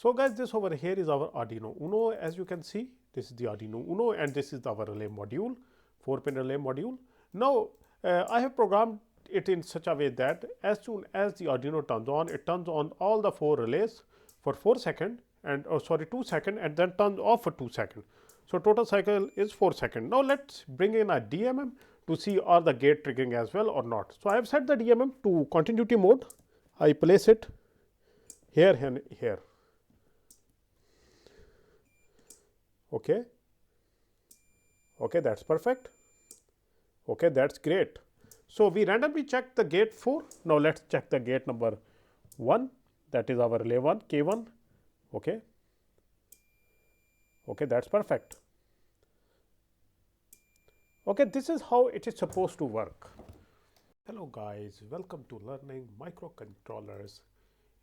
So guys, this over here is our Arduino UNO. As you can see, this is the Arduino UNO and this is our relay module, 4-pin relay module. Now I have programmed it in such a way that as soon as the Arduino turns on, it turns on all the 4 relays for 4 seconds and 2 seconds, and then turns off for 2 seconds. So total cycle is 4 seconds. Now let's bring in a DMM to see are the gate triggering as well or not. So I have set the DMM to continuity mode. I place it here and here. Okay, that's perfect. Okay, that's great. So we randomly check the gate 4. Now let's check the gate number 1, that is our relay 1 K1. Okay, that's perfect. Okay, this is how it is supposed to work. Hello guys, welcome to learning microcontrollers.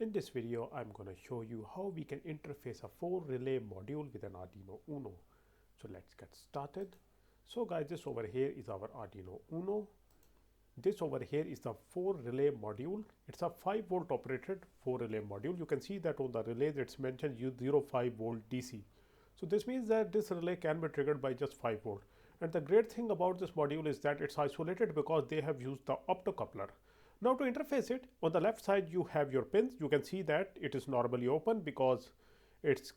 In this video, I'm going to show you how we can interface a 4 relay module with an Arduino UNO. So let's get started. So guys, this over here is our Arduino UNO. This over here is the 4 relay module. It's a 5 volt operated 4 relay module. You can see that on the relays it's mentioned use 0.5 volt DC. So this means that this relay can be triggered by just 5 volt. And the great thing about this module is that it's isolated because they have used the optocoupler. Now to interface it, on the left side you have your pins. You can see that it is normally open because it's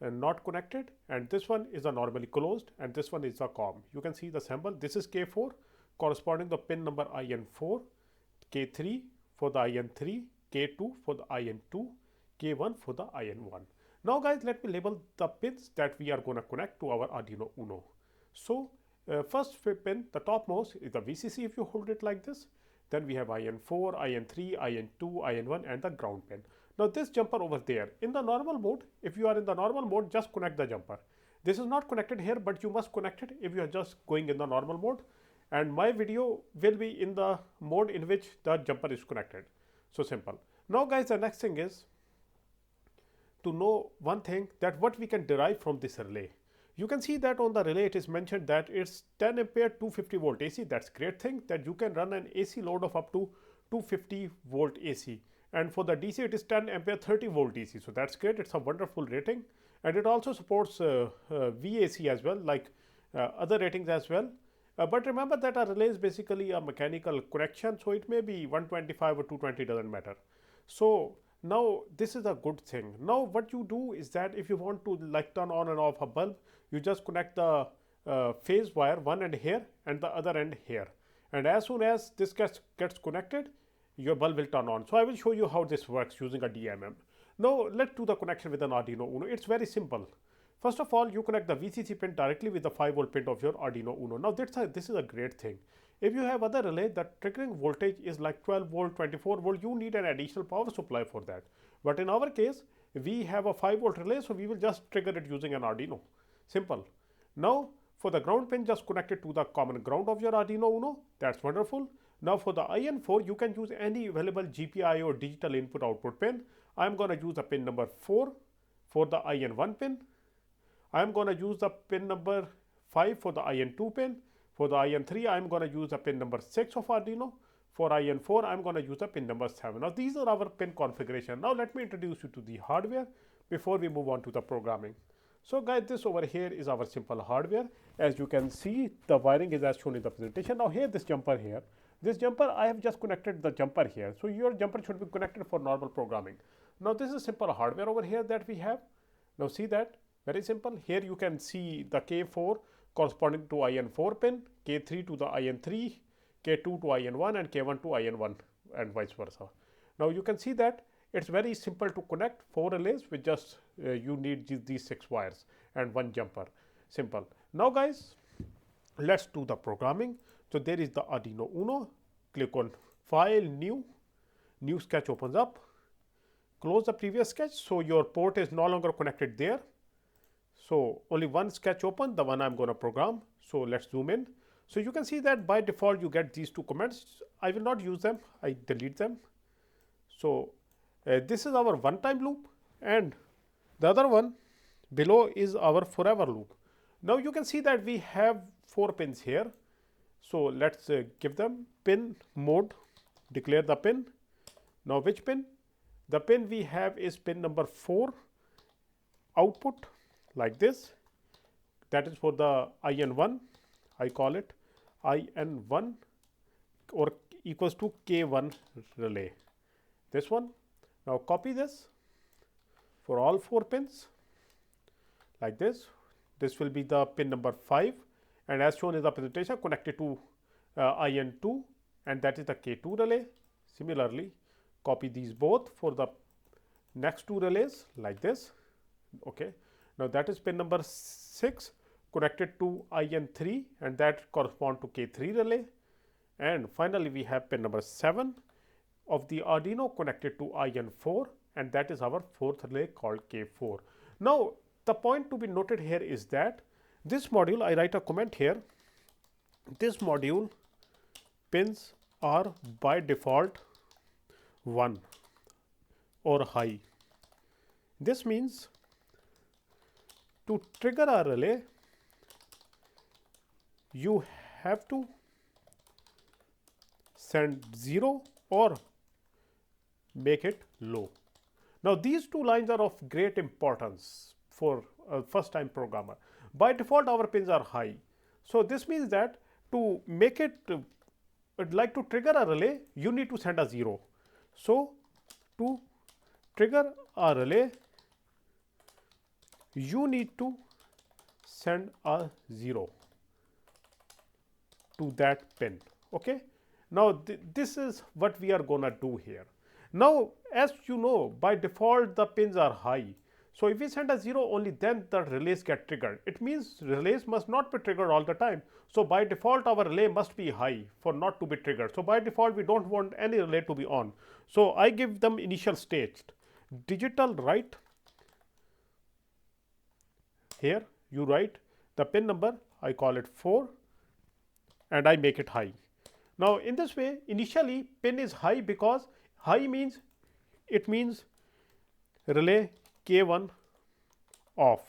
not connected, and this one is a normally closed, and this one is a COM. You can see the symbol. This is K4 corresponding the pin number In4, K3 for the In3, K2 for the In2, K1 for the In1. Now guys, let me label the pins that we are going to connect to our Arduino UNO. So first pin, the topmost, is the VCC if you hold it like this. Then we have In4, In3, In2, In1 and the ground pin. Now this jumper over there, in the normal mode, if you are in the normal mode, just connect the jumper. This is not connected here, but you must connect it if you are just going in the normal mode. And my video will be in the mode in which the jumper is connected. So simple. Now guys, the next thing is to know one thing, that what we can derive from this relay. You can see that on the relay it is mentioned that it's 10 ampere 250 volt AC. That's great thing that you can run an AC load of up to 250 volt AC. And for the DC it is 10 ampere 30 volt DC. So that's great. It's a wonderful rating. And it also supports VAC as well, like other ratings as well. But remember that a relay is basically a mechanical connection. So it may be 125 or 220, doesn't matter. So now this is a good thing. Now what you do is that if you want to like turn on and off a bulb, you just connect the phase wire, one end here and the other end here. And as soon as this gets connected, your bulb will turn on. So I will show you how this works using a DMM. Now let's do the connection with an Arduino UNO. It's very simple. First of all, you connect the VCC pin directly with the 5 volt pin of your Arduino UNO. Now this is a great thing. If you have other relay, the triggering voltage is like 12 volt, 24 volt, you need an additional power supply for that. But in our case, we have a 5 volt relay, so we will just trigger it using an Arduino. Simple. Now for the ground pin, just connect it to the common ground of your Arduino UNO. That's wonderful. Now for the In4, you can use any available GPIO or digital input output pin. I'm going to use the pin number 4 for the In1 pin. I'm going to use the pin number 5 for the In2 pin. For the In3, I'm going to use the pin number 6 of Arduino. For In4, I'm going to use the pin number 7. Now these are our pin configuration. Now let me introduce you to the hardware before we move on to the programming. So guys, this over here is our simple hardware. As you can see, the wiring is as shown in the presentation. Now here, this jumper here. This jumper, I have just connected the jumper here. So your jumper should be connected for normal programming. Now this is simple hardware over here that we have. Now see that, very simple. Here you can see the K4 corresponding to In4 pin, K3 to the In3, K2 to In1 and K1 to In1 and vice versa. Now you can see that it's very simple to connect 4 relays with just you need these 6 wires and 1 jumper. Simple. Now guys, let's do the programming. So there is the Arduino UNO. Click on File, New sketch opens up. Close the previous sketch. So your port is no longer connected there. So only one sketch open, the one I'm going to program. So let's zoom in. So you can see that by default you get these 2 comments. I will not use them. I delete them. So this is our one-time loop, and the other one below is our forever loop. Now you can see that we have 4 pins here. So let's give them pin mode, declare the pin. Now which pin? The pin we have is pin number 4 output like this. That is for the In1. I call it In1 or equals to K1 relay. This one. Now copy this for all 4 pins like this. This will be the pin number 5, and as shown in the presentation, connected to In2, and that is the K2 relay. Similarly, copy these both for the next 2 relays like this. Okay. Now that is pin number 6 connected to In3, and that correspond to K3 relay. And finally, we have pin number 7 of the Arduino connected to In4, and that is our 4th relay called K4. Now the point to be noted here is that this module, I write a comment here, this module pins are by default 1 or high. This means to trigger a relay, you have to send 0 or make it low. Now these 2 lines are of great importance for a first time programmer. By default our pins are high. So this means that to make it like to trigger a relay, you need to send a 0. So to trigger a relay, you need to send a 0 to that pin. Okay. Now this is what we are gonna do here. Now as you know, by default the pins are high. So if we send a 0, only then the relays get triggered. It means relays must not be triggered all the time. So by default our relay must be high for not to be triggered. So by default we don't want any relay to be on. So I give them initial state. digitalWrite. Here you write the pin number, I call it 4, and I make it high. Now in this way, initially pin is high because high means it means relay K1 off,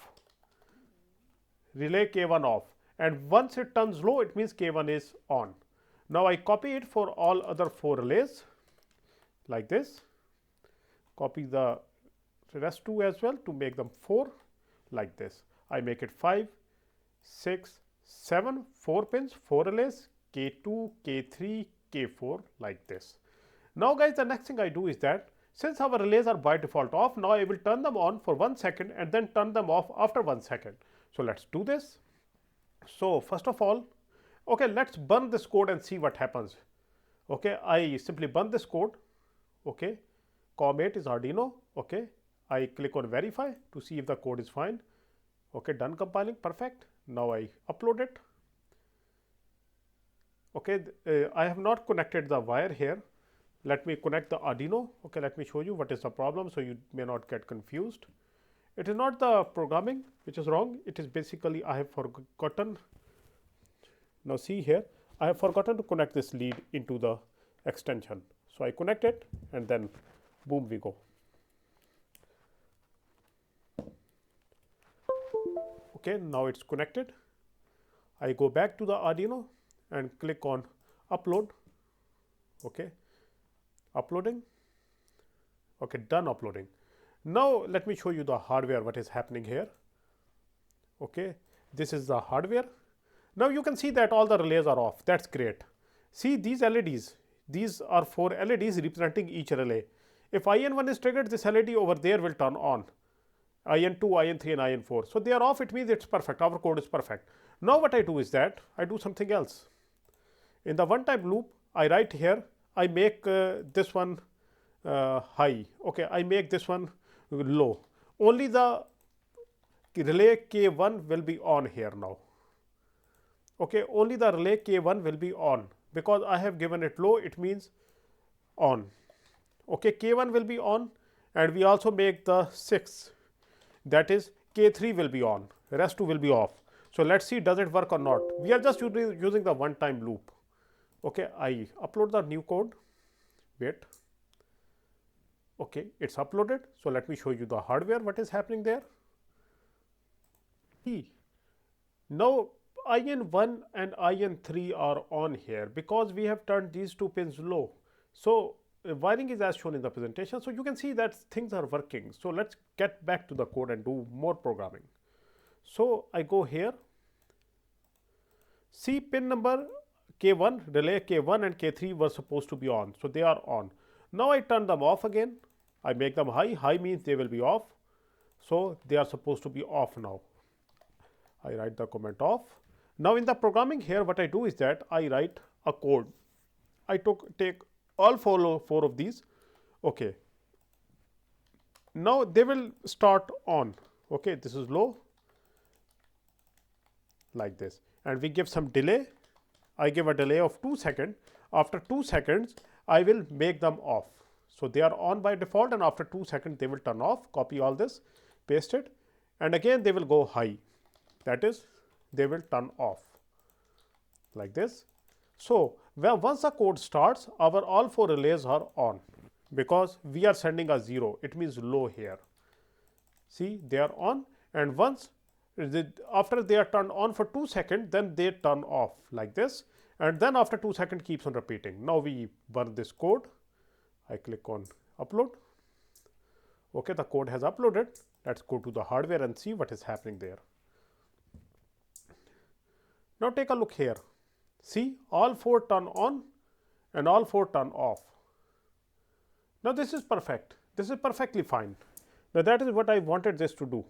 relay K1 off, and once it turns low, it means K1 is on. Now I copy it for all other 4 relays like this, copy the rest 2 as well to make them 4 like this. I make it 5, 6, 7, 4 pins, 4 relays, K2, K3, K4 like this. Now guys, the next thing I do is that since our relays are by default off, now I will turn them on for 1 second and then turn them off after 1 second. So let's do this. So first of all, okay, let's burn this code and see what happens. Okay, I simply burn this code. Okay, COM8 is Arduino. Okay, I click on verify to see if the code is fine. Okay, done compiling, perfect. Now I upload it. Okay, I have not connected the wire here. Let me connect the Arduino. Okay, let me show you what is the problem so you may not get confused. It is not the programming which is wrong. It is basically I have forgotten. Now see here, I have forgotten to connect this lead into the extension. So I connect it and then boom we go. Okay, now it's connected. I go back to the Arduino and click on upload. Okay, uploading. Okay, done uploading. Now let me show you the hardware, what is happening here. Okay, this is the hardware. Now you can see that all the relays are off. That's great. See these LEDs. These are 4 LEDs representing each relay. If In1 is triggered, this LED over there will turn on. In2, In3 and In4. So they are off, it means it's perfect. Our code is perfect. Now what I do is that I do something else. In the one-time loop, I write here, I make this one high. Okay, I make this one low. Only the relay K1 will be on here now. Okay, only the relay K1 will be on because I have given it low, it means on. Okay, K1 will be on, and we also make the 6, that is K3 will be on, rest 2 will be off. So let's see does it work or not. We are just using the one-time loop. Okay, I upload the new code. Wait. Okay, it's uploaded. So let me show you the hardware, what is happening there. Now In1 and In3 are on here because we have turned these 2 pins low. So wiring is as shown in the presentation. So you can see that things are working. So let's get back to the code and do more programming. So I go here, see pin number K1, relay K1 and K3 were supposed to be on. So they are on. Now I turn them off again. I make them high. High means they will be off. So they are supposed to be off now. I write the comment off. Now in the programming here, what I do is that I write a code. I take all four of these. Okay. Now they will start on. Okay, this is low, like this, and we give some delay. I give a delay of 2 seconds. After 2 seconds, I will make them off. So they are on by default, and after 2 seconds they will turn off. Copy all this, paste it, and again they will go high. That is, they will turn off like this. So once the code starts, our all 4 relays are on because we are sending a 0. It means low here. See, they are on, and once after they are turned on for 2 seconds, then they turn off like this, and then after 2 seconds keeps on repeating. Now we burn this code. I click on upload. Okay, the code has uploaded. Let's go to the hardware and see what is happening there. Now take a look here. See, all 4 turn on and all 4 turn off. Now this is perfect. This is perfectly fine. Now that is what I wanted this to do.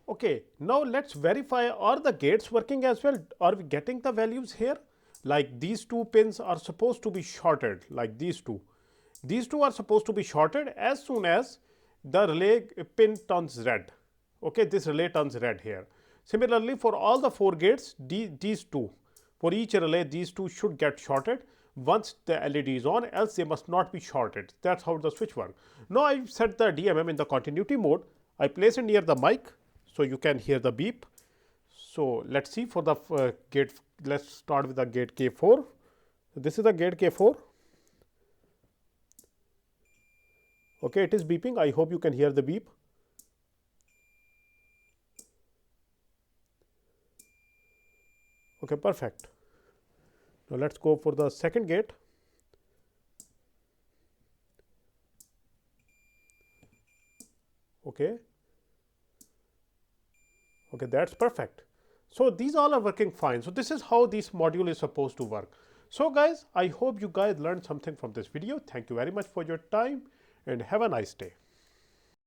Okay, now let's verify, are the gates working as well? Are we getting the values here? Like these 2 pins are supposed to be shorted, like these 2. These 2 are supposed to be shorted as soon as the relay pin turns red. Okay, this relay turns red here. Similarly, for all the 4 gates, these 2, for each relay, these 2 should get shorted once the LED is on, else they must not be shorted. That's how the switch works. Now I set the DMM in the continuity mode. I place it near the mic so you can hear the beep. So let's see for the gate. Let's start with the gate K4. This is the gate K4. Okay, it is beeping. I hope you can hear the beep. Okay, perfect. Now let's go for the second gate. Okay. Okay, that's perfect. So these all are working fine. So this is how this module is supposed to work. So guys, I hope you guys learned something from this video. Thank you very much for your time and have a nice day.